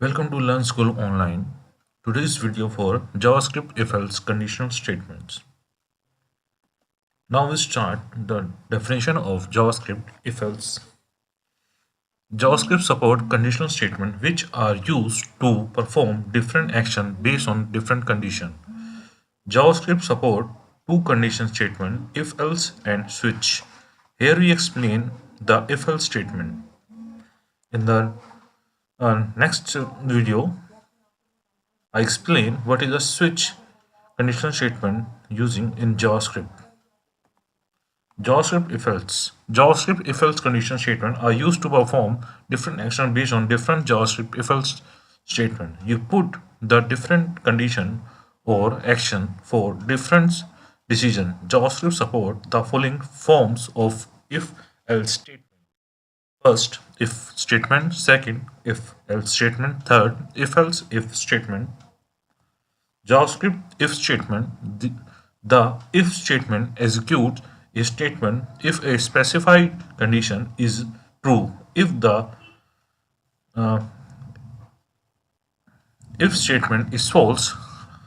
Welcome to Learn School Online. Today's video for JavaScript If Else conditional statements. Now we start the definition of JavaScript If Else. JavaScript support conditional statements which are used to perform different actions based on different conditions. JavaScript support two condition statements if else and switch. Here we explain the if else statement. In the next video, I explain what is a switch conditional statement using in JavaScript. JavaScript if else. JavaScript if else conditional statement are used to perform different actions based on different JavaScript if else statement. You put the different condition or action for different decision. JavaScript support the following forms of if else statement. First, if statement. Second, if else statement. Third, if else if statement. JavaScript if statement. The if statement executes a statement if a specified condition is true. If the uh, if statement is false,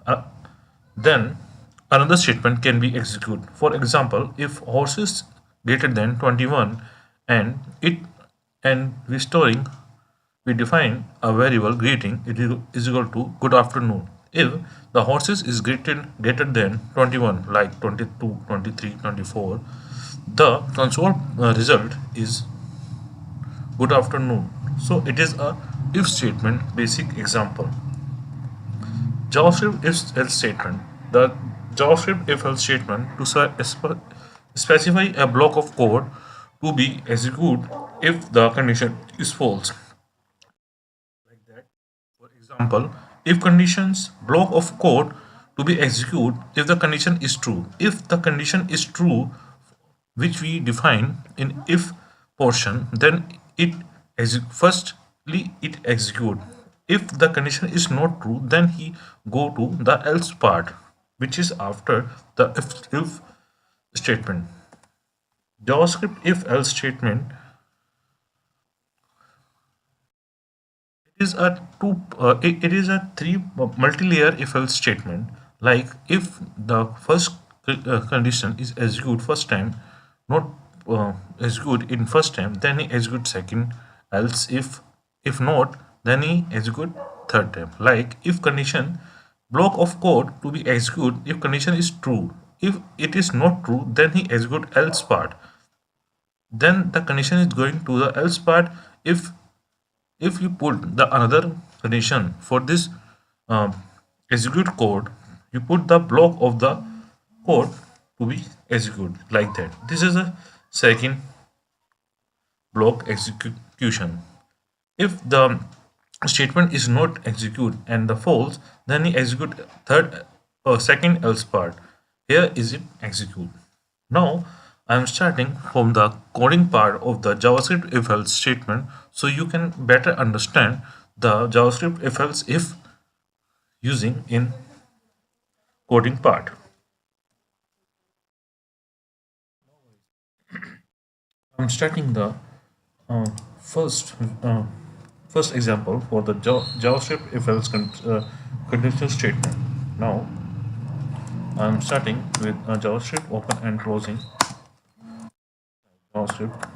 uh, then another statement can be executed. For example, if horse is greater than 21 and it and restoring we define a variable greeting it is equal to good afternoon. If the horses is greater than 21 like 22, 23, 24, the console result is good afternoon. So it is a if statement basic example. JavaScript if else statement. The JavaScript if else statement to specify a block of code to be executed if the condition is false. Like that. For example, if conditions block of code to be executed if the condition is true. If the condition is true, which we define in if portion, then firstly it execute. If the condition is not true, then he go to the else part, which is after the if statement. JavaScript if else statement is a it is a three multi-layer if else statement. Like if the first condition is execute first time, not execute in first time, then he execute second. Else if not, then he execute third time. Like if condition block of code to be executed if condition is true. If it is not true, then he execute else part. Then the condition is going to the else part. If you put the another condition for this um, execute code, you put the block of the code to be executed like that. This is a second block execution. If the statement is not executed and the false, then he execute second else part. Here is it execute. Now I am starting from the coding part of the JavaScript if else statement so you can better understand the JavaScript if else if using in coding part. I'm starting the uh, first uh, first example for the JavaScript if else conditional statement. Now I'm starting with JavaScript open and closing JavaScript.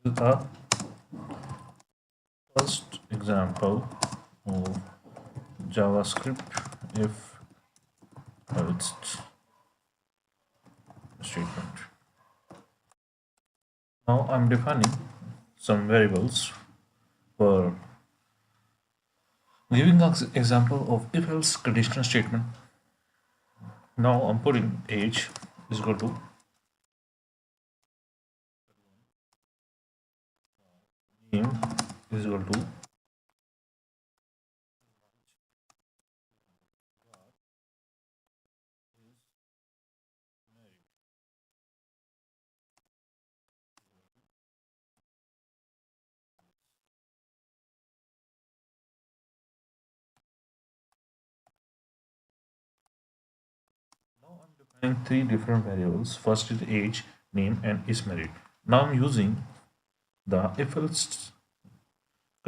This is a first example of JavaScript if else statement. Now I'm defining some variables for giving an example of if else conditional statement. Now I'm putting age is equal to name is equal to defining three different variables. First is age, name, and is married. Now I'm using the if else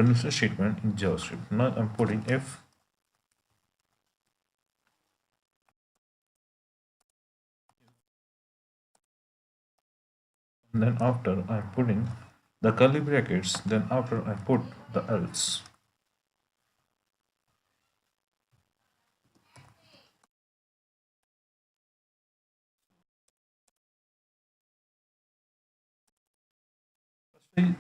conditional statement in JavaScript. Now I'm putting if, and then after I'm putting the curly brackets, then after I put the else. By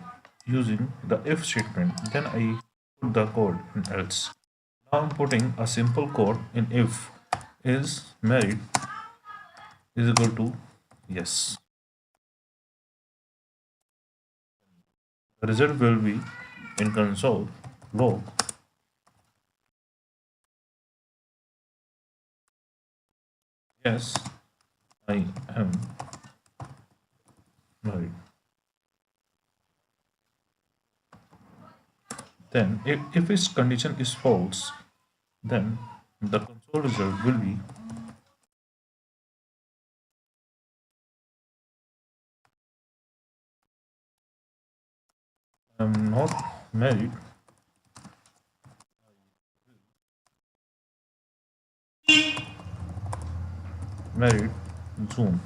using the if statement, then I put the code in else. Now I'm putting a simple code in if is married is equal to yes. The result will be in console log yes, I am married. Then if its condition is false, then the console result will be I am not married. Married Zoom.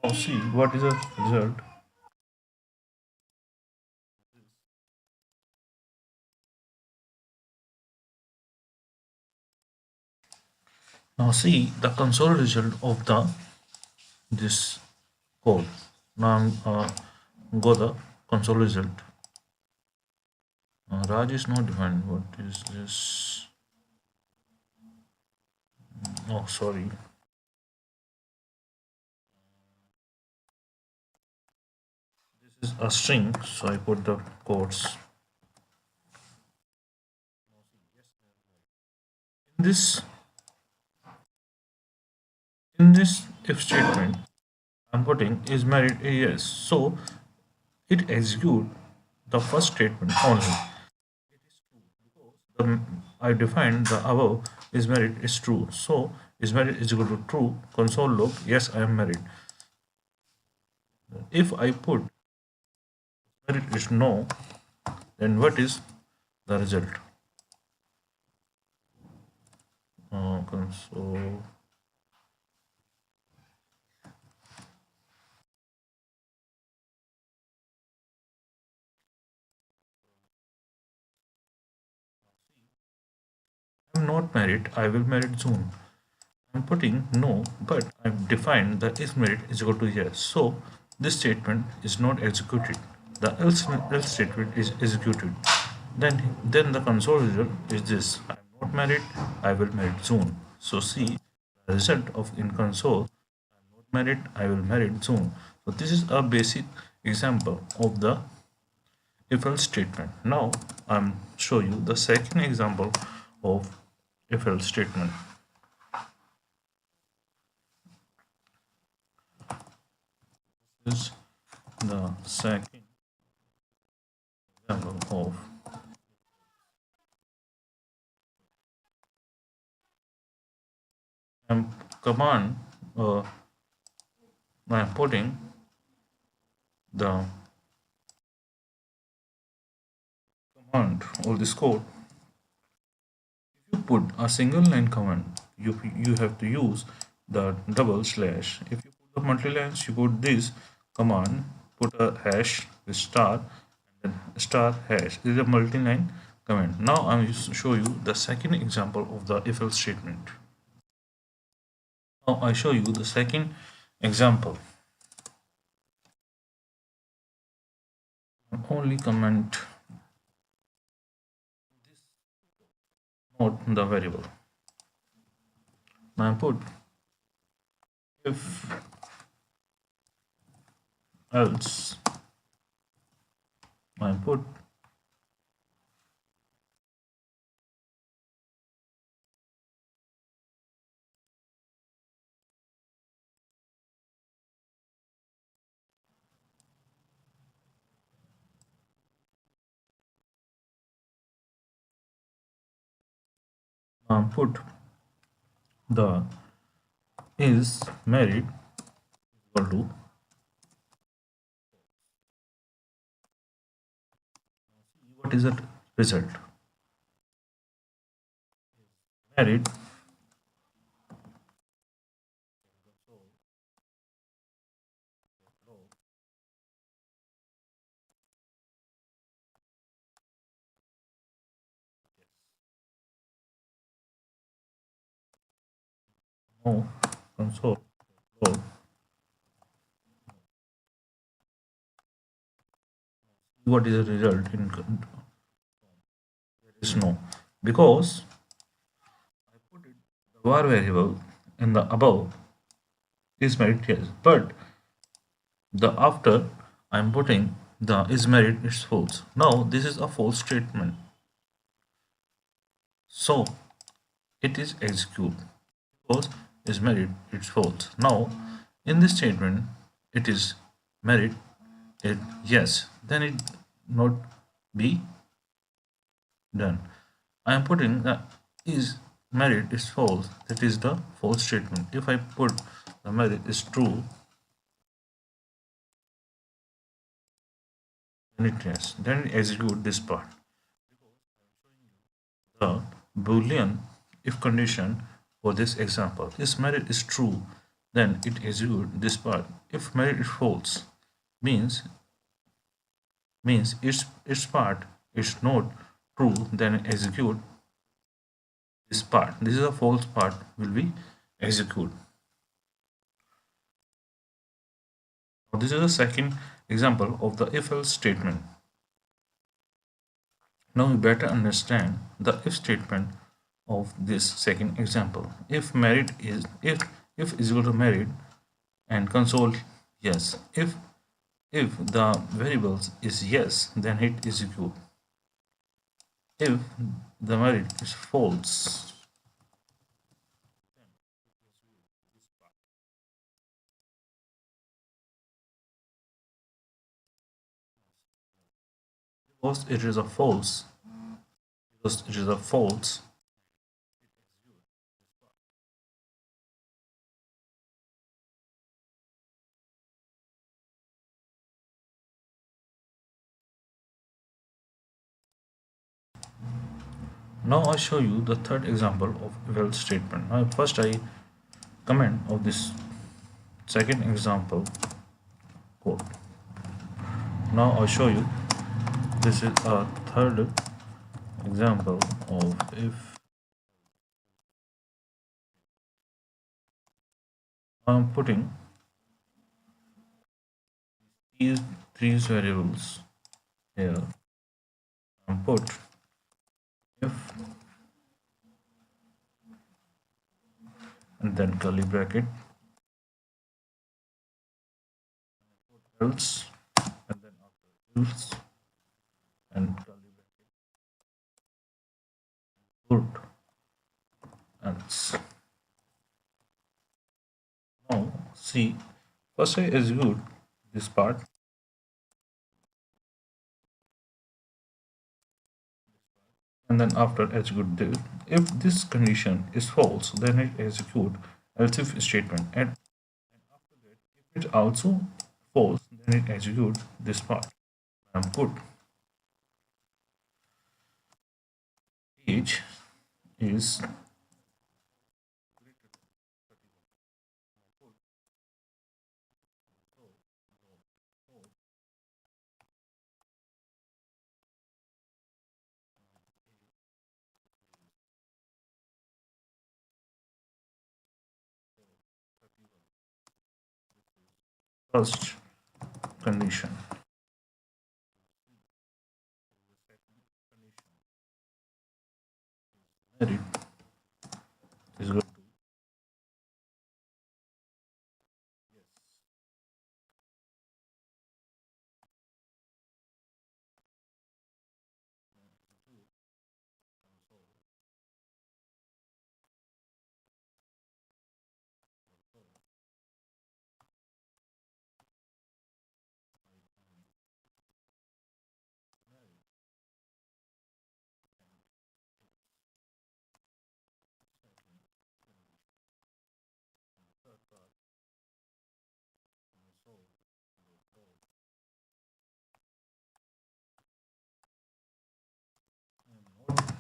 Now see what is the result. Now see the console result of the this code. Now I'm go the console result. Raj is not defined. What is this? Oh, sorry. This is a string, so I put the quotes. In this if statement, I'm putting is married a yes. So it execute the first statement only. I defined the above is married is true. So is married is equal to true. Console log yes I am married. If I put married is no, then what is the result? Console. I'm not married. I will marry soon. I'm putting no, but I've defined the is married is equal to yes. So this statement is not executed. The else statement is executed. Then the console result is this. I'm not married. I will marry soon. So see the result of in console. I'm not married. I will marry soon. So this is a basic example of the if else statement. Now I'm show you the second example of if else statement. Is the second example of command I'm putting the command or this code. If you put a single line command, you have to use the double slash. If you put the multi lines, you put this command, put a hash with star, and then star hash. This is a multi-line command. Now I'm going to show you the second example of the if else statement. Now I show you the second example. Only comment this, not the variable. Now I put if else. I put put the is married equal to What is the result? Married. No. Console. Log. What is the result in there is no, because the var variable in the above is married, yes, but the after I'm putting the is married it's false. Now this is a false statement, so it is execute because is married it's false. Now in this statement it is married it yes, then it not be done. I am putting the is married is false, that is the false statement. If I put the married is true, then it yes, then it execute this part. The Boolean if condition for this example is married is true, then it execute this part. If married is false, means its part is not true, then execute this part. This is a false part will be execute. Now this is the second example of the if else statement. Now we better understand the if statement of this second example. If married is if is equal to married and console yes. If the variables is yes, then hit execute. If the married is false, because it is a false, because it is a false. Now I show you the third example of if else statement. Now first I comment of this second example code. Now I'll show you this is a third example of if I'm putting these three variables here and put if and then curly bracket else and then after else and curly bracket put else. Now see, first I execute this part and then after execute this. If this condition is false, then it execute else if statement, and after that if it also false, then it execute this part and put age is first condition. Married is good.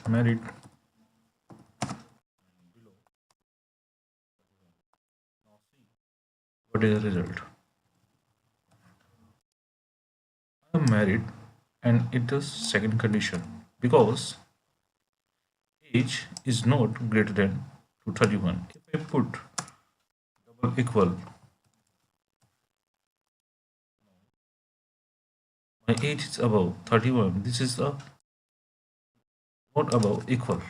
married. What is the result? I am married, and it is second condition because age is not greater than to 31. If I put double equal, my age is above 31. This is the not above equal.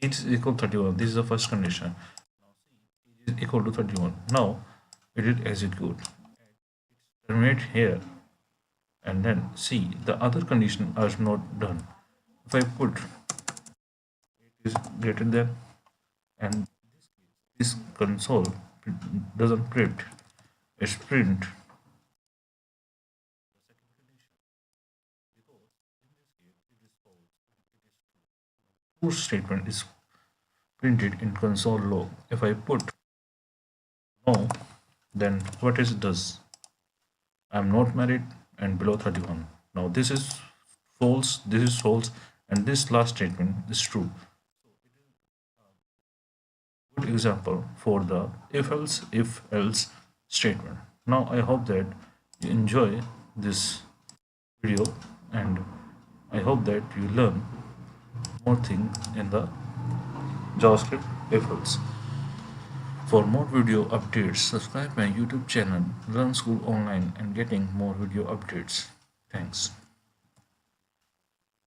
Age is equal 31. This is the first condition. Age is equal to 31. Now it will execute. Terminate here, and then see the other condition are not done. If I put it is greater than, and this console doesn't print, it's print true statement is printed in console log. If I put no, then what is it does? I'm not married and below 31. Now this is false, and this last statement is true. Good example for the if else statement. Now I hope that you enjoy this video, and I hope that you learn more thing in the JavaScript if else. For more video updates, subscribe my YouTube channel Learn School Online and getting more video updates. Thanks.